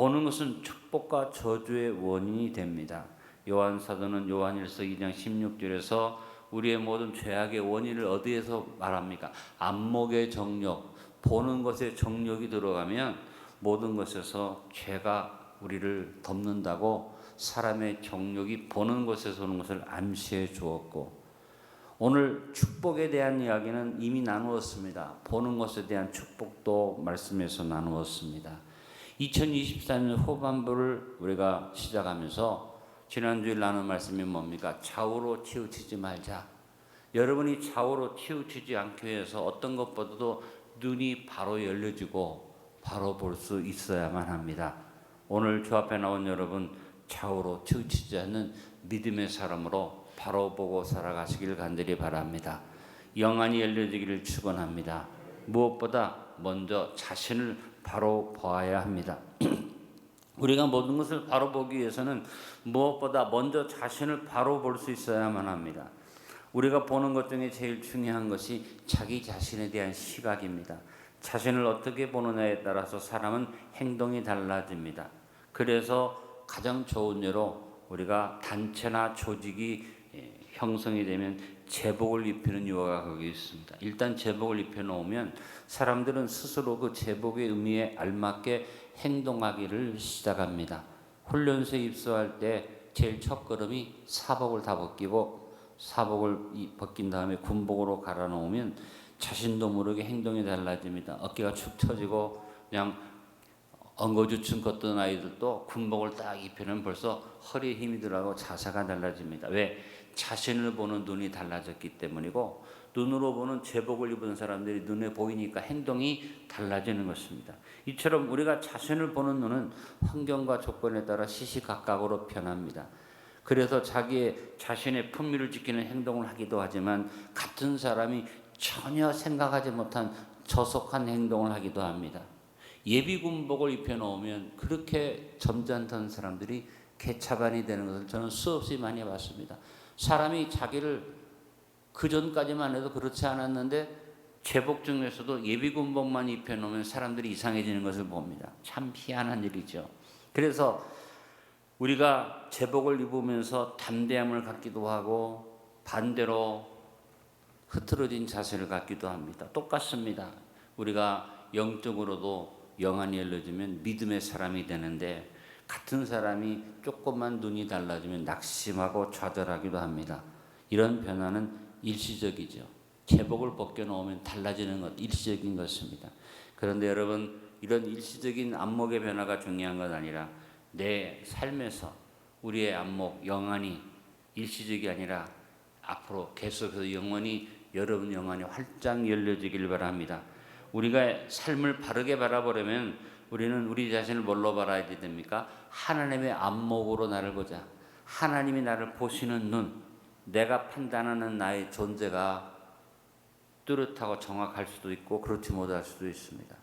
보는 것은 축복과 저주의 원인이 됩니다. 요한 사도는 요한일서 2장 16절에서 우리의 모든 죄악의 원인을 어디에서 말합니까? 안목의 정욕, 보는 것에 정욕이 들어가면 모든 것에서 죄가 우리를 덮는다고 사람의 정욕이 보는 것에서 오는 것을 암시해 주었고, 오늘 축복에 대한 이야기는 이미 나누었습니다. 보는 것에 대한 축복도 말씀에서 나누었습니다. 2023년 후반부를 우리가 시작하면서 지난주에 나눈 말씀이 뭡니까? 좌우로 치우치지 말자. 여러분이 좌우로 치우치지 않기 위해서 어떤 것보다도 눈이 바로 열려지고 바로 볼 수 있어야만 합니다. 오늘 주 앞에 나온 여러분, 좌우로 치우치지 않는 믿음의 사람으로 바로 보고 살아가시길 간절히 바랍니다. 영안이 열려지기를 축원합니다. 무엇보다 먼저 자신을 바로 보아야 합니다. 우리가 모든 것을 바로 보기 위해서는 무엇보다 먼저 자신을 바로 볼 수 있어야만 합니다. 우리가 보는 것 중에 제일 중요한 것이 자기 자신에 대한 시각입니다. 자신을 어떻게 보느냐에 따라서 사람은 행동이 달라집니다. 그래서 가장 좋은 예로 우리가 단체나 조직이 형성이 되면 제복을 입히는 유화가 거기 있습니다. 일단 제복을 입혀놓으면 사람들은 스스로 그 제복의 의미에 알맞게 행동하기를 시작합니다. 훈련소에 입소할 때 제일 첫 걸음이 사복을 다 벗기고, 사복을 벗긴 다음에 군복으로 갈아놓으면 자신도 모르게 행동이 달라집니다. 어깨가 축 처지고 그냥 엉거주춤 걷던 아이들도 군복을 딱 입히면 벌써 허리에 힘이 들어가고 자세가 달라집니다. 왜? 자신을 보는 눈이 달라졌기 때문이고, 눈으로 보는 제복을 입은 사람들이 눈에 보이니까 행동이 달라지는 것입니다. 이처럼 우리가 자신을 보는 눈은 환경과 조건에 따라 시시각각으로 변합니다. 그래서 자신의 품위를 지키는 행동을 하기도 하지만 같은 사람이 전혀 생각하지 못한 저속한 행동을 하기도 합니다. 예비군복을 입혀놓으면 그렇게 점잖던 사람들이 개차반이 되는 것을 저는 수없이 많이 봤습니다. 사람이 자기를 그전까지만 해도 그렇지 않았는데 제복 중에서도 예비군복만 입혀놓으면 사람들이 이상해지는 것을 봅니다. 참 희한한 일이죠. 그래서 우리가 제복을 입으면서 담대함을 갖기도 하고 반대로 흐트러진 자세를 갖기도 합니다. 똑같습니다. 우리가 영적으로도 영안이 열려지면 믿음의 사람이 되는데, 같은 사람이 조금만 눈이 달라지면 낙심하고 좌절하기도 합니다. 이런 변화는 일시적이죠. 제복을 벗겨놓으면 달라지는 것, 일시적인 것입니다. 그런데 여러분, 이런 일시적인 안목의 변화가 중요한 건 아니라 내 삶에서 우리의 안목, 영안이 일시적이 아니라 앞으로 계속해서 영원히, 여러분 영안이 활짝 열려지길 바랍니다. 우리가 삶을 바르게 바라보려면 우리는 우리 자신을 뭘로 바라야 됩니까? 하나님의 안목으로 나를 보자. 하나님이 나를 보시는 눈, 내가 판단하는 나의 존재가 뚜렷하고 정확할 수도 있고 그렇지 못할 수도 있습니다.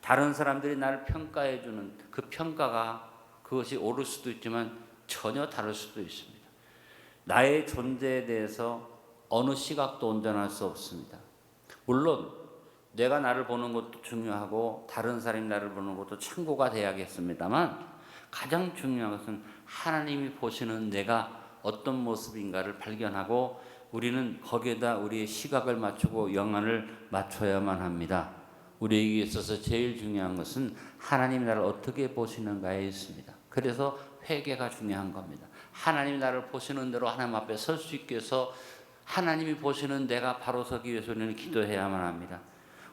다른 사람들이 나를 평가해 주는 그 평가가 그것이 옳을 수도 있지만 전혀 다를 수도 있습니다. 나의 존재에 대해서 어느 시각도 온전할 수 없습니다. 물론 내가 나를 보는 것도 중요하고 다른 사람이 나를 보는 것도 참고가 돼야겠습니다만, 가장 중요한 것은 하나님이 보시는 내가 어떤 모습인가를 발견하고 우리는 거기에다 우리의 시각을 맞추고 영안을 맞춰야만 합니다. 우리에게 있어서 제일 중요한 것은 하나님이 나를 어떻게 보시는가에 있습니다. 그래서 회개가 중요한 겁니다. 하나님이 나를 보시는 대로 하나님 앞에 설 수 있게 해서 하나님이 보시는 내가 바로 서기 위해서 우리는 기도해야만 합니다.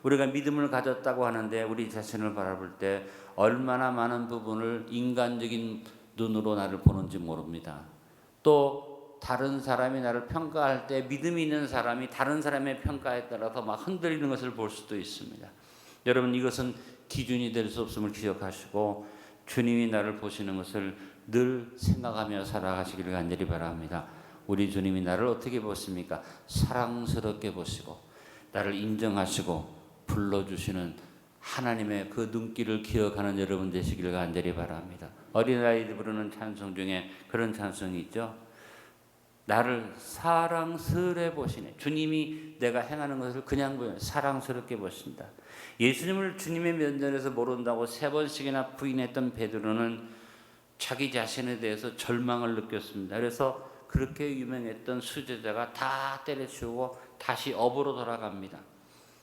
우리가 믿음을 가졌다고 하는데 우리 자신을 바라볼 때 얼마나 많은 부분을 인간적인 눈으로 나를 보는지 모릅니다. 또 다른 사람이 나를 평가할 때 믿음이 있는 사람이 다른 사람의 평가에 따라서 막 흔들리는 것을 볼 수도 있습니다. 여러분, 이것은 기준이 될 수 없음을 기억하시고 주님이 나를 보시는 것을 늘 생각하며 살아가시기를 간절히 바랍니다. 우리 주님이 나를 어떻게 보십니까? 사랑스럽게 보시고 나를 인정하시고 불러주시는 하나님의 그 눈길을 기억하는 여러분 되시기를 간절히 바랍니다. 어린아이들 부르는 찬송 중에 그런 찬송이 있죠. 나를 사랑스레 보시네. 주님이 내가 행하는 것을 그냥 보여 사랑스럽게 보신다. 예수님을 주님의 면전에서 모른다고 3번씩이나 부인했던 베드로는 자기 자신에 대해서 절망을 느꼈습니다. 그래서 그렇게 유명했던 수제자가 다 때려치우고 다시 업으로 돌아갑니다.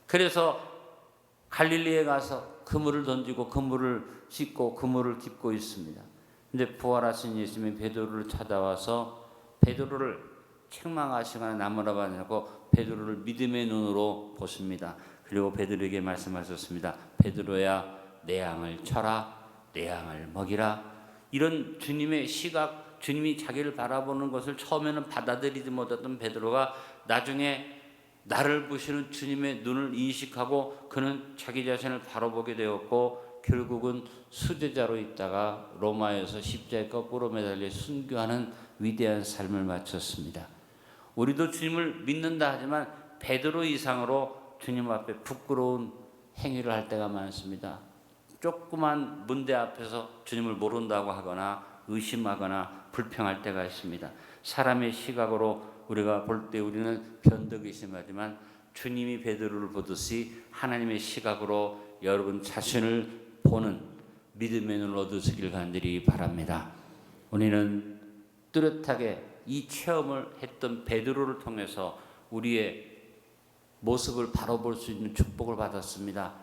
그래서 갈릴리에 가서 그물을 던지고 그물을 씻고 그물을 깁고 있습니다. 근데 부활하신 예수님이 베드로를 찾아와서 베드로를 책망하시거나 나무라봐내고 베드로를 믿음의 눈으로 보십니다. 그리고 베드로에게 말씀하셨습니다. 베드로야, 내 양을 쳐라, 내 양을 먹이라. 이런 주님의 시각, 주님이 자기를 바라보는 것을 처음에는 받아들이지 못했던 베드로가 나중에 나를 보시는 주님의 눈을 인식하고 그는 자기 자신을 바라보게 되었고 결국은 수제자로 있다가 로마에서 십자가에 거꾸로 매달려 순교하는 위대한 삶을 마쳤습니다. 우리도 주님을 믿는다 하지만 베드로 이상으로 주님 앞에 부끄러운 행위를 할 때가 많습니다. 조그만 문제 앞에서 주님을 모른다고 하거나 의심하거나 불평할 때가 있습니다. 사람의 시각으로 우리가 볼 때 우리는 변덕이 심하지만 주님이 베드로를 보듯이 하나님의 시각으로 여러분 자신을 보는 믿음의 눈을 얻으시길 간절히 바랍니다. 우리는 뚜렷하게 이 체험을 했던 베드로를 통해서 우리의 모습을 바로 볼 수 있는 축복을 받았습니다.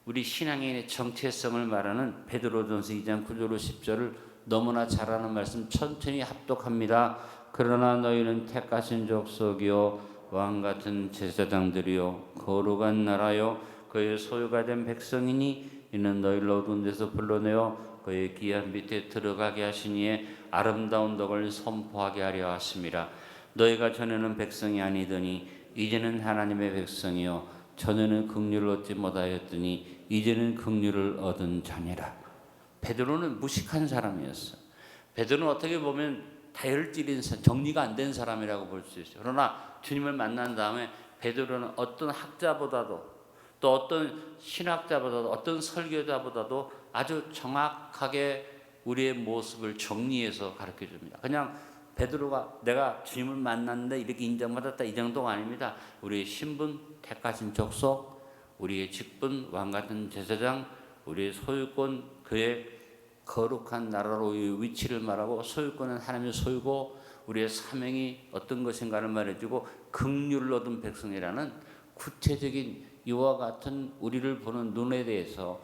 우리 신앙인의 정체성을 말하는 베드로전서 2장 9절로 10절을 너무나 잘하는 말씀 천천히 합독합니다. 그러나 너희는 택하신 족속이요 왕같은 제사장들이요 거룩한 나라요 그의 소유가 된 백성이니 이는 너희를 어두운 데서 불러내어 그의 귀한 밑에 들어가게 하시니에 아름다운 덕을 선포하게 하려 하심이라. 너희가 전에는 백성이 아니더니 이제는 하나님의 백성이요 전에는 긍휼을 얻지 못하였더니 이제는 긍휼을 얻은 자니라. 베드로는 무식한 사람이었어. 베드로는 어떻게 보면 다혈질인 정리가 안 된 사람이라고 볼 수 있어요. 그러나 주님을 만난 다음에 베드로는 어떤 학자보다도 또 어떤 신학자보다도 어떤 설교자보다도 아주 정확하게 우리의 모습을 정리해서 가르쳐 줍니다. 그냥 베드로가 내가 주님을 만났는데 이렇게 인정받았다 이 정도가 아닙니다. 우리의 신분, 택하신 족속, 우리의 직분, 왕같은 제사장, 우리의 소유권, 그의 거룩한 나라로의 위치를 말하고 소유권은 하나님의 소유고 우리의 사명이 어떤 것인가를 말해주고 긍휼을 얻은 백성이라는 구체적인 이와 같은 우리를 보는 눈에 대해서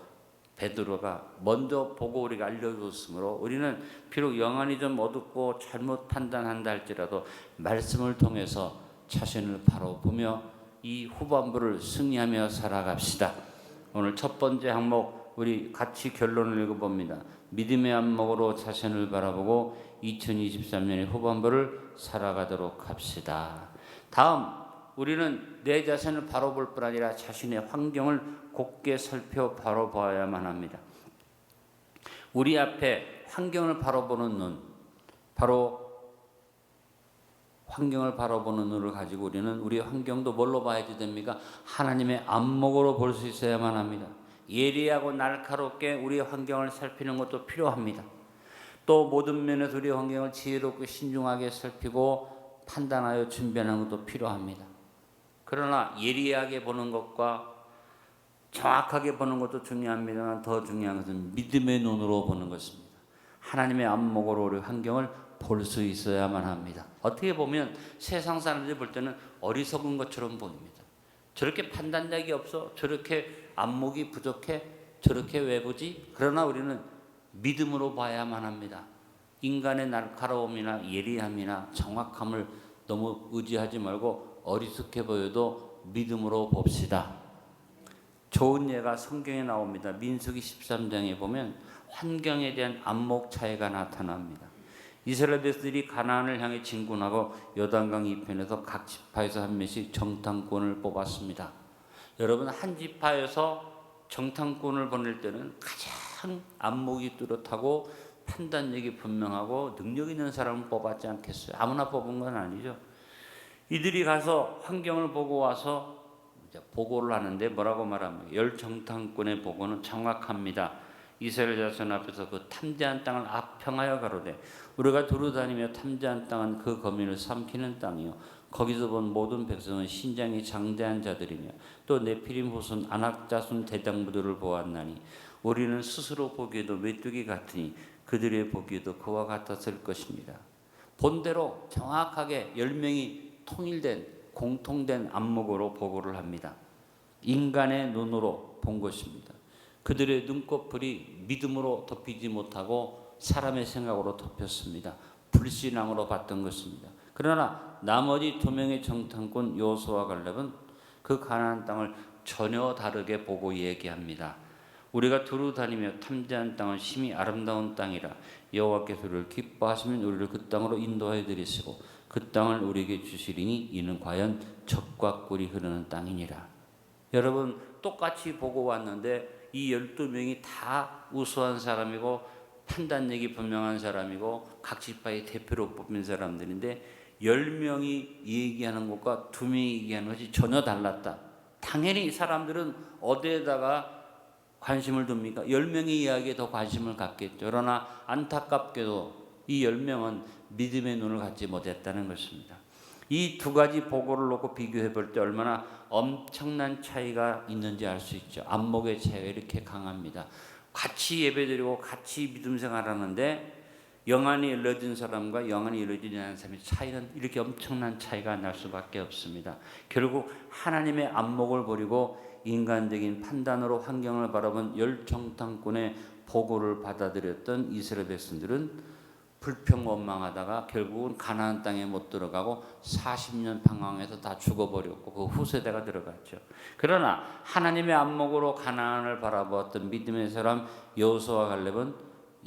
베드로가 먼저 보고 우리가 알려줬으므로 우리는 비록 영안이 좀 어둡고 잘못 판단한다 할지라도 말씀을 통해서 자신을 바로 보며 이 후반부를 승리하며 살아갑시다. 오늘 첫 번째 항목 우리 같이 결론을 읽어봅니다. 믿음의 안목으로 자신을 바라보고 2023년의 후반부를 살아가도록 합시다. 다음 우리는 내 자신을 바로 볼 뿐 아니라 자신의 환경을 곱게 살펴 바로 보아야만 합니다. 우리 앞에 환경을 바로 보는 눈, 바로 환경을 바라보는 눈을 가지고 우리는 우리의 환경도 뭘로 봐야지 됩니까? 하나님의 안목으로 볼 수 있어야만 합니다. 예리하고 날카롭게 우리의 환경을 살피는 것도 필요합니다. 또 모든 면에서 우리의 환경을 지혜롭고 신중하게 살피고 판단하여 준비하는 것도 필요합니다. 그러나 예리하게 보는 것과 정확하게 보는 것도 중요합니다만 더 중요한 것은 믿음의 눈으로 보는 것입니다. 하나님의 안목으로 우리 환경을 볼 수 있어야만 합니다. 어떻게 보면 세상 사람들이 볼 때는 어리석은 것처럼 보입니다. 저렇게 판단력이 없어, 저렇게 안목이 부족해, 저렇게 왜 보지? 그러나 우리는 믿음으로 봐야만 합니다. 인간의 날카로움이나 예리함이나 정확함을 너무 의지하지 말고 어리숙해 보여도 믿음으로 봅시다. 좋은 예가 성경에 나옵니다. 민수기 13장에 보면 환경에 대한 안목 차이가 나타납니다. 이스라엘 백성들이 가나안을 향해 진군하고 요단강 이편에서 각 지파에서 한 명씩 정탐꾼을 뽑았습니다. 여러분 한 지파에서 정탐꾼을 보낼 때는 가장 안목이 뚜렷하고 판단력이 분명하고 능력 있는 사람을 뽑았지 않겠어요? 아무나 뽑은 건 아니죠. 이들이 가서 환경을 보고 와서 이제 보고를 하는데 뭐라고 말합니까? 열 정탐꾼의 보고는 정확합니다. 이스라엘 자손 앞에서 그 탐지한 땅을 악평하여 가로되 우리가 두루 다니며 탐지한 땅은 그 거민을 삼키는 땅이요 거기서 본 모든 백성은 신장이 장대한 자들이며 또 네피림 후손 아낙 자손 대장부들을 보았나니 우리는 스스로 보기에도 메뚜기 같으니 그들의 보기에도 그와 같았을 것입니다. 본대로 정확하게 10명이 통일된 공통된 안목으로 보고를 합니다. 인간의 눈으로 본 것입니다. 그들의 눈꺼풀이 믿음으로 덮이지 못하고 사람의 생각으로 덮였습니다. 불신앙으로 봤던 것입니다. 그러나 나머지 2명의 정탐꾼 여호수아와 갈렙은 그 가나안 땅을 전혀 다르게 보고 얘기합니다. 우리가 두루 다니며 탐지한 땅은 심히 아름다운 땅이라 여호와께서 우리를 기뻐하시면 우리를 그 땅으로 인도하여 드리시고 그 땅을 우리에게 주시리니 이는 과연 젖과 꿀이 흐르는 땅이니라. 여러분 똑같이 보고 왔는데 이 12명이 다 우수한 사람이고 판단력이 분명한 사람이고 각 지파의 대표로 뽑힌 사람들인데 10명이 얘기하는 것과 2명이 얘기하는 것이 전혀 달랐다. 당연히 사람들은 어디에다가 관심을 둡니까? 10명의 이야기에 더 관심을 갖겠죠. 그러나 안타깝게도 이 10명은 믿음의 눈을 갖지 못했다는 것입니다. 이 두 가지 보고를 놓고 비교해 볼 때 얼마나 엄청난 차이가 있는지 알 수 있죠. 안목의 차이가 이렇게 강합니다. 같이 예배드리고 같이 믿음 생활하는데 영안이 열려진 사람과 영안이 열려지지 않은 사람의 차이는 이렇게 엄청난 차이가 날 수밖에 없습니다. 결국 하나님의 안목을 버리고 인간적인 판단으로 환경을 바라본 열정탐꾼의 보고를 받아들였던 이스라엘 백성들은 불평원망하다가 결국은 가나안 땅에 못 들어가고 40년 방황해서 다 죽어버렸고 그 후세대가 들어갔죠. 그러나 하나님의 안목으로 가나안을 바라보았던 믿음의 사람 여호수아와 갈렙은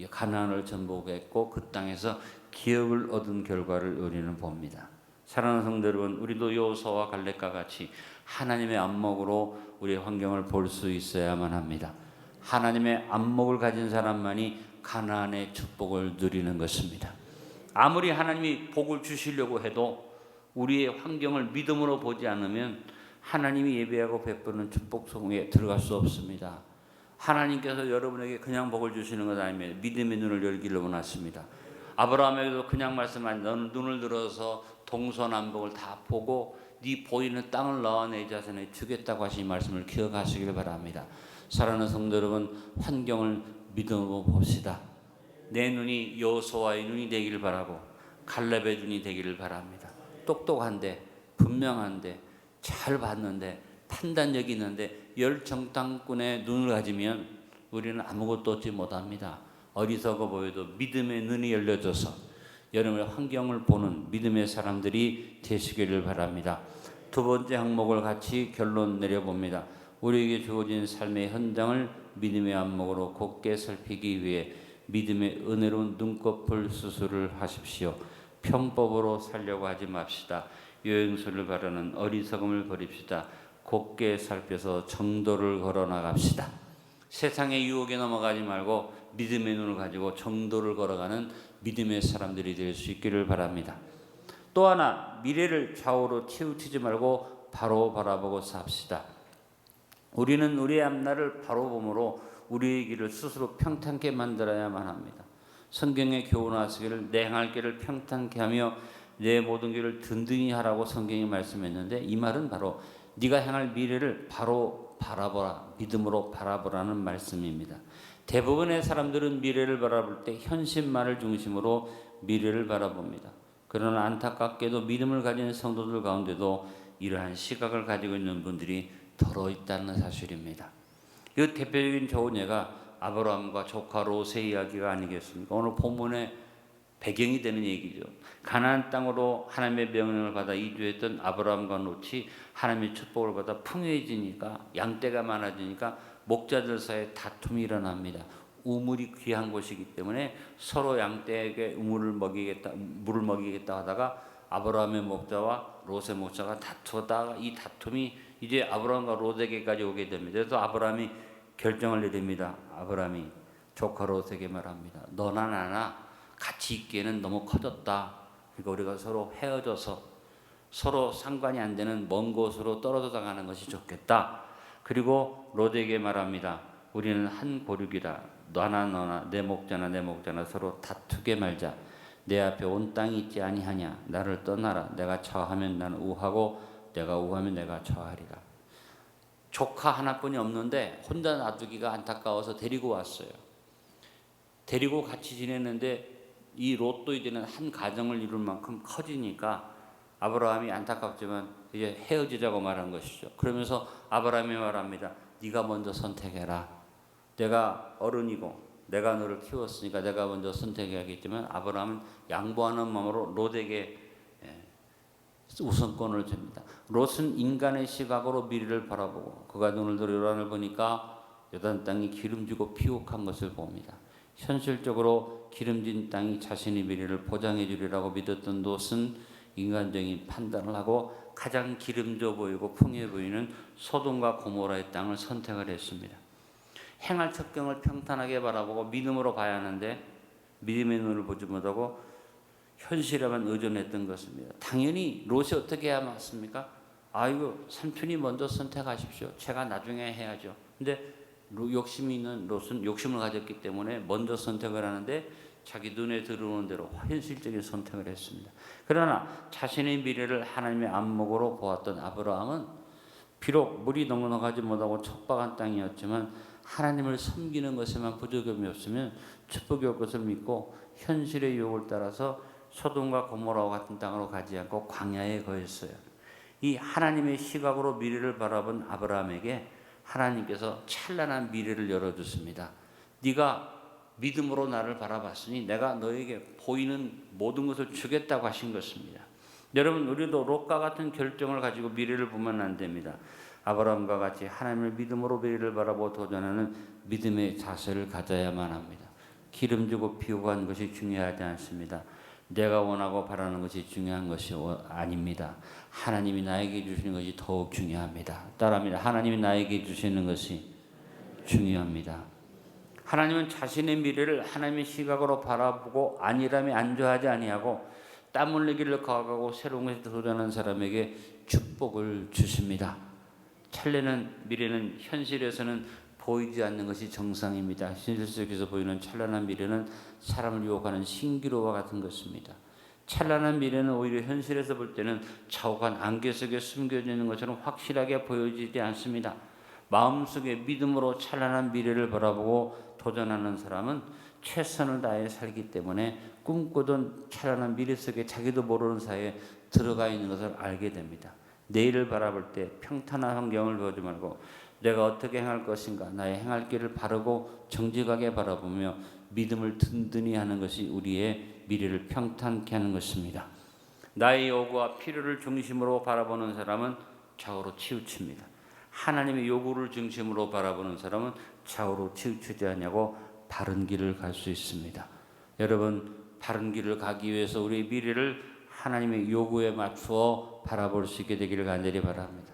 가나안을 전복했고 그 땅에서 기업을 얻은 결과를 우리는 봅니다. 사랑하는 성도 여러분, 우리도 여호수아와 갈렙과 같이 하나님의 안목으로 우리의 환경을 볼 수 있어야만 합니다. 하나님의 안목을 가진 사람만이 가나안의 축복을 누리는 것입니다. 아무리 하나님이 복을 주시려고 해도 우리의 환경을 믿음으로 보지 않으면 하나님이 예배하고 베푸는 축복 속에 들어갈 수 없습니다. 하나님께서 여러분에게 그냥 복을 주시는 것 아니면 믿음의 눈을 열기를 원하십니다. 아브라함에게도 그냥 말씀하신 너는 눈을 들어서 동서남북을 다 보고 네 보이는 땅을 너와 내 자손에 주겠다고 하신 말씀을 기억하시길 바랍니다. 사랑하는 성도 여러분, 환경을 믿음으로 봅시다. 내 눈이 여호수아의 눈이 되기를 바라고 갈렙의 눈이 되기를 바랍니다. 똑똑한데 분명한데 잘 봤는데 판단력이 있는데 열정탐꾼의 눈을 가지면 우리는 아무것도 얻지 못합니다. 어리석어 보여도 믿음의 눈이 열려져서 여러분의 환경을 보는 믿음의 사람들이 되시기를 바랍니다. 두 번째 항목을 같이 결론 내려봅니다. 우리에게 주어진 삶의 현장을 믿음의 안목으로 곱게 살피기 위해 믿음의 은혜로운 눈꺼풀 수술을 하십시오. 편법으로 살려고 하지 맙시다. 요행술을 바라는 어리석음을 버립시다. 곱게 살펴서 정도를 걸어 나갑시다. 세상의 유혹에 넘어가지 말고 믿음의 눈을 가지고 정도를 걸어가는 믿음의 사람들이 될 수 있기를 바랍니다. 또 하나, 미래를 좌우로 치우치지 말고 바로 바라보고 삽시다. 우리는 우리의 앞날을 바로 보므로 우리의 길을 스스로 평탄케 만들어야만 합니다. 성경에 교훈하시기를 내 행할 길을 평탄케 하며 내 모든 길을 든든히 하라고 성경이 말씀했는데 이 말은 바로 네가 행할 미래를 바로 바라보라, 믿음으로 바라보라는 말씀입니다. 대부분의 사람들은 미래를 바라볼 때 현실만을 중심으로 미래를 바라봅니다. 그러나 안타깝게도 믿음을 가진 성도들 가운데도 이러한 시각을 가지고 있는 분들이 더러 있다는 사실입니다. 이 대표적인 좋은 예가 아브라함과 조카 롯의 이야기가 아니겠습니까? 오늘 본문의 배경이 되는 얘기죠. 가나안 땅으로 하나님의 명령을 받아 이주했던 아브라함과 롯이 하나님의 축복을 받아 풍요해지니까 양떼가 많아지니까 목자들 사이에 다툼이 일어납니다. 우물이 귀한 곳이기 때문에 서로 양떼에게 물을 먹이겠다 하다가 아브라함의 목자와 롯의 목자가 다투다가 이 다툼이 이제 아브라함과 롯에게까지 오게 됩니다. 그래서 아브라함이 결정을 내립니다. 아브라함이 조카 롯에게 말합니다. 너나 나나 같이 있기에는 너무 커졌다. 그러니까 우리가 서로 헤어져서 서로 상관이 안 되는 먼 곳으로 떨어져 나가는 것이 좋겠다. 그리고 롯에게 말합니다. 우리는 한 고륙이라 너나 내 목자나 내 목자나 서로 다투게 말자. 내 앞에 온 땅이 있지 아니하냐. 나를 떠나라. 내가 처하면 나는 우하고 내가 우하면 내가 처하리라. 조카 하나뿐이 없는데 혼자 놔두기가 안타까워서 데리고 왔어요. 데리고 같이 지냈는데 이 롯도 이제는 한 가정을 이룰 만큼 커지니까 아브라함이 안타깝지만 이제 헤어지자고 말한 것이죠. 그러면서 아브라함이 말합니다. 네가 먼저 선택해라. 내가 어른이고 내가 너를 키웠으니까 내가 먼저 선택해야겠지만 아브라함은 양보하는 마음으로 롯에게 우선권을 줍니다. 롯은 인간의 시각으로 미래를 바라보고 그가 눈을 들어 요단을 보니까 요단 땅이 기름지고 피옥한 것을 봅니다. 현실적으로 기름진 땅이 자신의 미래를 보장해 주리라고 믿었던 롯은 인간적인 판단을 하고 가장 기름져 보이고 풍요해 보이는 소돔과 고모라의 땅을 선택을 했습니다. 행할 척경을 평탄하게 바라보고 믿음으로 봐야 하는데 믿음의 눈을 보지 못하고 현실에만 의존했던 것입니다. 당연히 롯이 어떻게 해야 맞습니까? 아이고 삼촌이 먼저 선택하십시오. 제가 나중에 해야죠. 근데 욕심이 있는 롯은 욕심을 가졌기 때문에 먼저 선택을 하는데 자기 눈에 들어오는 대로 현실적인 선택을 했습니다. 그러나 자신의 미래를 하나님의 안목으로 보았던 아브라함은 비록 물이 넉넉하지 못하고 척박한 땅이었지만 하나님을 섬기는 것에만 부족함이 없으면 축복이 올 것을 믿고 현실의 유혹을 따라서 소돔과 고모라와 같은 땅으로 가지 않고 광야에 거했어요. 이 하나님의 시각으로 미래를 바라본 아브라함에게 하나님께서 찬란한 미래를 열어줬습니다. 네가 믿음으로 나를 바라봤으니 내가 너에게 보이는 모든 것을 주겠다고 하신 것입니다. 여러분 우리도 롯과 같은 결정을 가지고 미래를 보면 안 됩니다. 아브라함과 같이 하나님을 믿음으로 미래를 바라보고 도전하는 믿음의 자세를 가져야만 합니다. 기름지고 피우고한 것이 중요하지 않습니다. 내가 원하고 바라는 것이 중요한 것이 아닙니다. 하나님이 나에게 주시는 것이 더욱 중요합니다. 따라합니다. 하나님이 나에게 주시는 것이 중요합니다. 하나님은 자신의 미래를 하나님의 시각으로 바라보고 안일함에 안주하지 아니하고 땀 흘리기를 거하고 새로운 것에 도전하는 사람에게 축복을 주십니다. 찬란한 미래는 현실에서는 보이지 않는 것이 정상입니다. 현실 속에서 보이는 찬란한 미래는 사람을 유혹하는 신기루와 같은 것입니다. 찬란한 미래는 오히려 현실에서 볼 때는 자욱한 안개 속에 숨겨져 있는 것처럼 확실하게 보여지지 않습니다. 마음속에 믿음으로 찬란한 미래를 바라보고 도전하는 사람은 최선을 다해 살기 때문에 꿈꾸던 찬란한 미래 속에 자기도 모르는 사이에 들어가 있는 것을 알게 됩니다. 내일을 바라볼 때 평탄한 환경을 보지 말고 내가 어떻게 행할 것인가 나의 행할 길을 바르고 정직하게 바라보며 믿음을 든든히 하는 것이 우리의 미래를 평탄케 하는 것입니다. 나의 요구와 필요를 중심으로 바라보는 사람은 좌우로 치우칩니다. 하나님의 요구를 중심으로 바라보는 사람은 좌우로 치우치지 않냐고 바른 길을 갈 수 있습니다. 여러분 바른 길을 가기 위해서 우리의 미래를 하나님의 요구에 맞추어 바라볼 수 있게 되기를 간절히 바랍니다.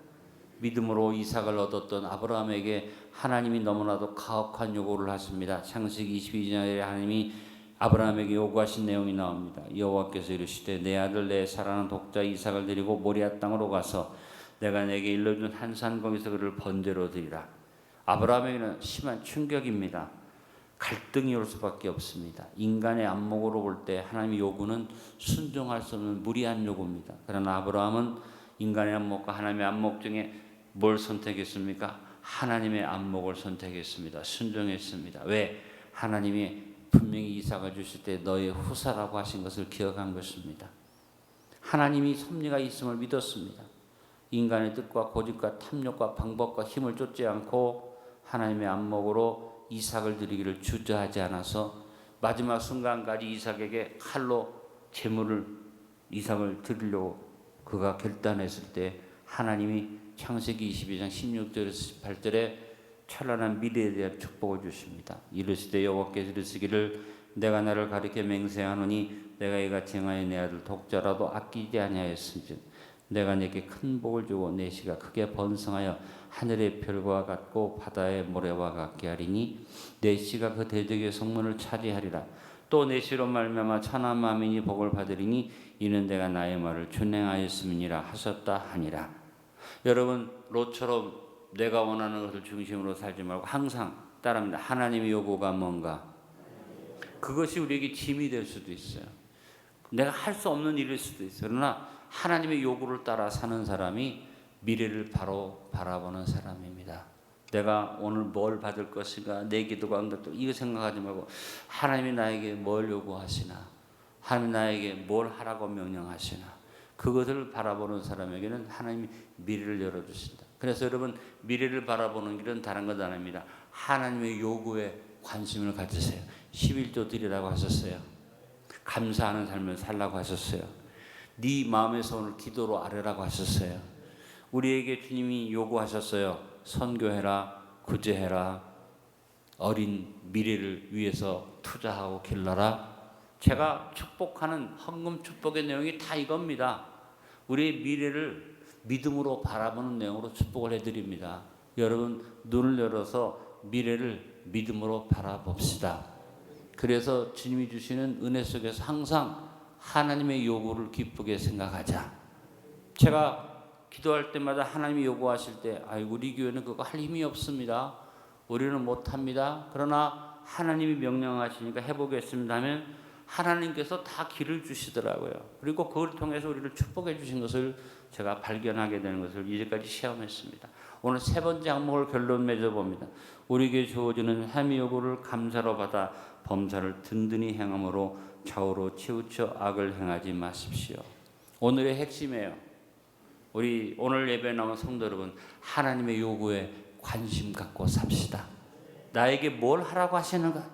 믿음으로 이삭을 얻었던 아브라함에게 하나님이 너무나도 가혹한 요구를 하십니다. 창세기 22장에 하나님이 아브라함에게 요구하신 내용이 나옵니다. 여호와께서 이르시되 내 아들 내 사랑하는 독자 이삭을 데리고 모리아 땅으로 가서 내가 내게 일러준 한 산 거기서 그를 번제로 드리라. 아브라함에게는 심한 충격입니다. 갈등이 올 수밖에 없습니다. 인간의 안목으로 볼 때 하나님의 요구는 순종할 수 없는 무리한 요구입니다. 그러나 아브라함은 인간의 안목과 하나님의 안목 중에 뭘 선택했습니까? 하나님의 안목을 선택했습니다. 순종했습니다. 왜? 하나님이 분명히 이삭을 주실 때 너의 후사라고 하신 것을 기억한 것입니다. 하나님이 섭리가 있음을 믿었습니다. 인간의 뜻과 고집과 탐욕과 방법과 힘을 쫓지 않고 하나님의 안목으로 이삭을 드리기를 주저하지 않아서 마지막 순간까지 이삭에게 칼로 이삭을 드리려고 그가 결단했을 때 하나님이 창세기 22장 16절에서 18절에 찬란한 미래에 대한 축복을 주십니다. 이르시되 여호와께서 이르시기를 내가 나를 가리켜 맹세하노니 내가 이같이 행하여 내 아들 독자라도 아끼지 아니하였은즉 내가 네게 큰 복을 주고 내 씨가 크게 번성하여 하늘의 별과 같고 바다의 모래와 같게 하리니 내 씨가 그 대적의 성문을 차지하리라. 또 내 씨로 말미암아 천한 만민이 복을 받으리니 이는 내가 나의 말을 준행하였음이니라 하셨다 하니라. 여러분 롯처럼 내가 원하는 것을 중심으로 살지 말고 항상 따라합니다. 하나님의 요구가 뭔가? 그것이 우리에게 짐이 될 수도 있어요. 내가 할 수 없는 일일 수도 있어요. 그러나 하나님의 요구를 따라 사는 사람이 미래를 바로 바라보는 사람입니다. 내가 오늘 뭘 받을 것인가, 내 기도가 응답될 이거 생각하지 말고 하나님이 나에게 뭘 요구하시나, 하나님이 나에게 뭘 하라고 명령하시나, 그것을 바라보는 사람에게는 하나님이 미래를 열어주신다. 그래서 여러분, 미래를 바라보는 길은 다른 것 아닙니다. 하나님의 요구에 관심을 가지세요. 11조 드리라고 하셨어요. 감사하는 삶을 살라고 하셨어요. 네 마음에서 오늘 기도로 아뢰라고 하셨어요. 우리에게 주님이 요구하셨어요. 선교해라, 구제해라, 어린 미래를 위해서 투자하고 길러라. 제가 축복하는 헌금 축복의 내용이 다 이겁니다. 우리의 미래를 믿음으로 바라보는 내용으로 축복을 해드립니다. 여러분, 눈을 열어서 미래를 믿음으로 바라봅시다. 그래서 주님이 주시는 은혜 속에서 항상 하나님의 요구를 기쁘게 생각하자. 제가 기도할 때마다 하나님이 요구하실 때, 우리 교회는 그거 할 힘이 없습니다. 우리는 못합니다. 그러나 하나님이 명령하시니까 해보겠습니다 하면 하나님께서 다 길을 주시더라고요. 그리고 그걸 통해서 우리를 축복해 주신 것을 제가 발견하게 되는 것을 이제까지 시험했습니다. 오늘 세 번째 항목을 결론 맺어봅니다. 우리에게 주어지는 하나님의 요구를 감사로 받아 범사를 든든히 행함으로 좌우로 치우쳐 악을 행하지 마십시오. 오늘의 핵심이에요. 우리 오늘 예배에 나온 성도 여러분, 하나님의 요구에 관심 갖고 삽시다. 나에게 뭘 하라고 하시는가?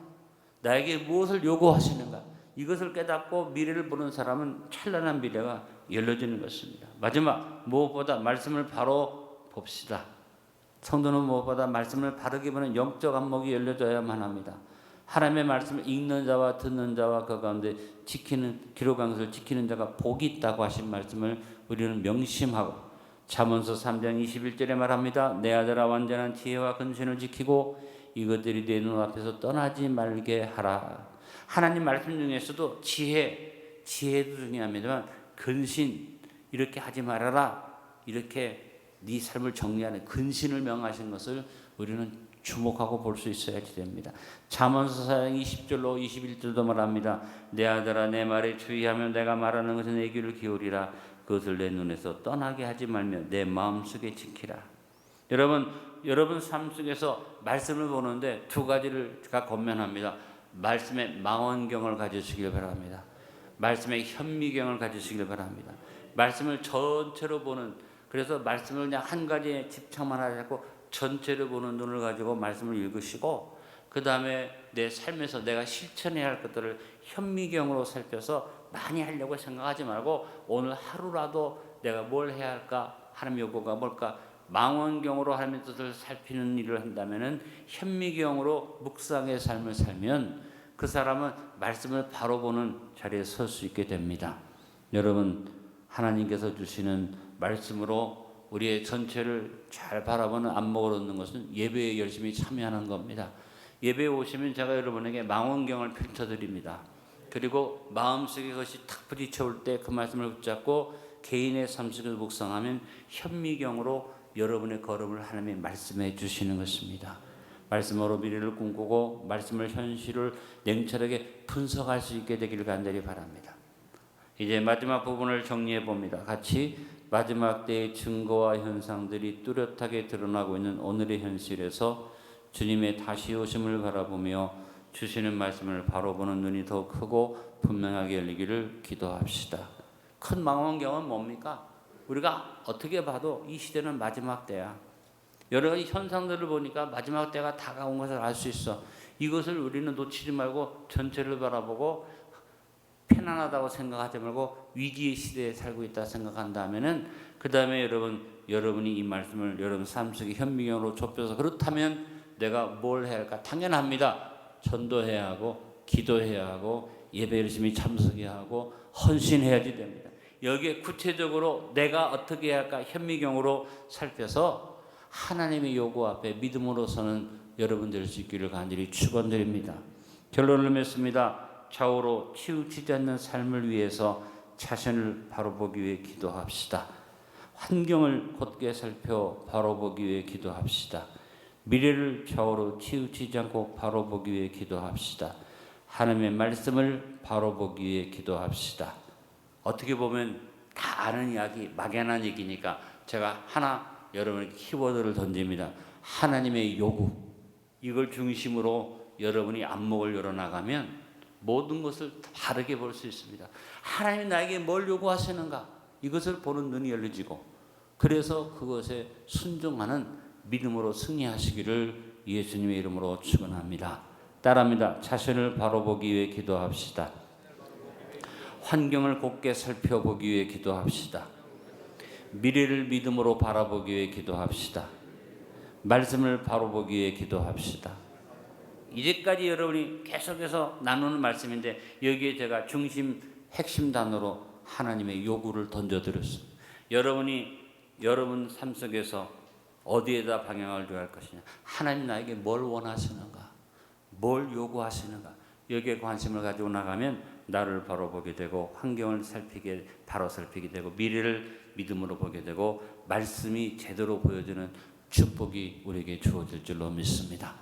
나에게 무엇을 요구하시는가? 이것을 깨닫고 미래를 보는 사람은 찬란한 미래가 열려지는 것입니다. 마지막, 무엇보다 말씀을 바로 봅시다. 성도는 무엇보다 말씀을 바르게 보는 영적 안목이 열려져야만 합니다. 하나님의 말씀을 읽는 자와 듣는 자와 그 가운데 지키는, 기록한 것을 지키는 자가 복이 있다고 하신 말씀을 우리는 명심하고, 잠언서 3장 21절에 말합니다. 내 아들아, 완전한 지혜와 근신을 지키고 이것들이 내 눈앞에서 떠나지 말게 하라. 하나님 말씀 중에서도 지혜도 중요합니다만 근신, 이렇게 하지 말아라, 이렇게 네 삶을 정리하는 근신을 명하신 것을 우리는 주목하고 볼 수 있어야지 됩니다. 잠언서 4장 20절로 21절도 말합니다. 내 아들아, 내 말에 주의하며 내가 말하는 것은 내 귀를 기울이라. 그것을 내 눈에서 떠나게 하지 말며 내 마음속에 지키라. 여러분 삶 속에서 말씀을 보는데 두 가지를 제가 권면합니다. 말씀의 망원경을 가지시길 바랍니다. 말씀의 현미경을 가지시길 바랍니다. 말씀을 전체로 보는, 그래서 말씀을 그냥 한 가지에 집착만 하지 않고 전체를 보는 눈을 가지고 말씀을 읽으시고, 그 다음에 내 삶에서 내가 실천해야 할 것들을 현미경으로 살펴서 많이 하려고 생각하지 말고 오늘 하루라도 내가 뭘 해야 할까, 하나님의 요구가 뭘까, 망원경으로 하나님의 뜻을 살피는 일을 한다면은, 현미경으로 묵상의 삶을 살면 그 사람은 말씀을 바로 보는 자리에 설 수 있게 됩니다. 여러분, 하나님께서 주시는 말씀으로 우리의 전체를 잘 바라보는 안목을 얻는 것은 예배에 열심히 참여하는 겁니다. 예배에 오시면 제가 여러분에게 망원경을 펼쳐드립니다. 그리고 마음속에 그것이 탁 부딪혀올 때 그 말씀을 붙잡고 개인의 삶 속에서 묵상하면 현미경으로 여러분의 걸음을 하나님이 말씀해 주시는 것입니다. 말씀으로 미래를 꿈꾸고 말씀을 현실을 냉철하게 분석할 수 있게 되기를 간절히 바랍니다. 이제 마지막 부분을 정리해 봅니다. 같이 마지막 때의 증거와 현상들이 뚜렷하게 드러나고 있는 오늘의 현실에서 주님의 다시 오심을 바라보며 주시는 말씀을 바로 보는 눈이 더 크고 분명하게 열리기를 기도합시다. 큰 망원경은 뭡니까? 우리가 어떻게 봐도 이 시대는 마지막 때야. 여러 가지 현상들을 보니까 마지막 때가 다가온 것을 알 수 있어. 이것을 우리는 놓치지 말고 전체를 바라보고 편안하다고 생각하지 말고 위기의 시대에 살고 있다 생각한다면은, 그 다음에 여러분이 이 말씀을 여러분 삶 속에 현미경으로 좁혀서, 그렇다면 내가 뭘 해야 할까? 당연합니다. 전도해야 하고 기도해야 하고 예배 열심히 참석해야 하고 헌신해야지 됩니다. 여기에 구체적으로 내가 어떻게 해야 할까? 현미경으로 살펴서 하나님의 요구 앞에 믿음으로 서는 여러분 될 수 있기를 간절히 축원드립니다. 결론을 맺습니다. 좌우로 치우치지 않는 삶을 위해서 자신을 바로 보기 위해 기도합시다. 환경을 곧게 살펴 바로 보기 위해 기도합시다. 미래를 좌우로 치우치지 않고 바로 보기 위해 기도합시다. 하나님의 말씀을 바로 보기 위해 기도합시다. 어떻게 보면 다 아는 이야기, 막연한 얘기니까 제가 하나 여러분에게 키워드를 던집니다. 하나님의 요구, 이걸 중심으로 여러분이 안목을 열어나가면 모든 것을 다르게 볼 수 있습니다. 하나님이 나에게 뭘 요구하시는가, 이것을 보는 눈이 열려지고, 그래서 그것에 순종하는 믿음으로 승리하시기를 예수님의 이름으로 축원합니다. 따라합니다. 자신을 바로 보기 위해 기도합시다. 환경을 곱게 살펴보기 위해 기도합시다. 미래를 믿음으로 바라보기 위해 기도합시다. 말씀을 바로 보기 위해 기도합시다. 이제까지 여러분이 계속해서 나누는 말씀인데 여기에 제가 중심 핵심 단어로 하나님의 요구를 던져드렸습니다. 여러분이 여러분 삶 속에서 어디에다 방향을 둬야 할 것이냐, 하나님 나에게 뭘 원하시는가, 뭘 요구하시는가, 여기에 관심을 가지고 나가면 나를 바로 보게 되고 환경을 바로 살피게 되고 미래를 믿음으로 보게 되고 말씀이 제대로 보여주는 축복이 우리에게 주어질 줄로 믿습니다.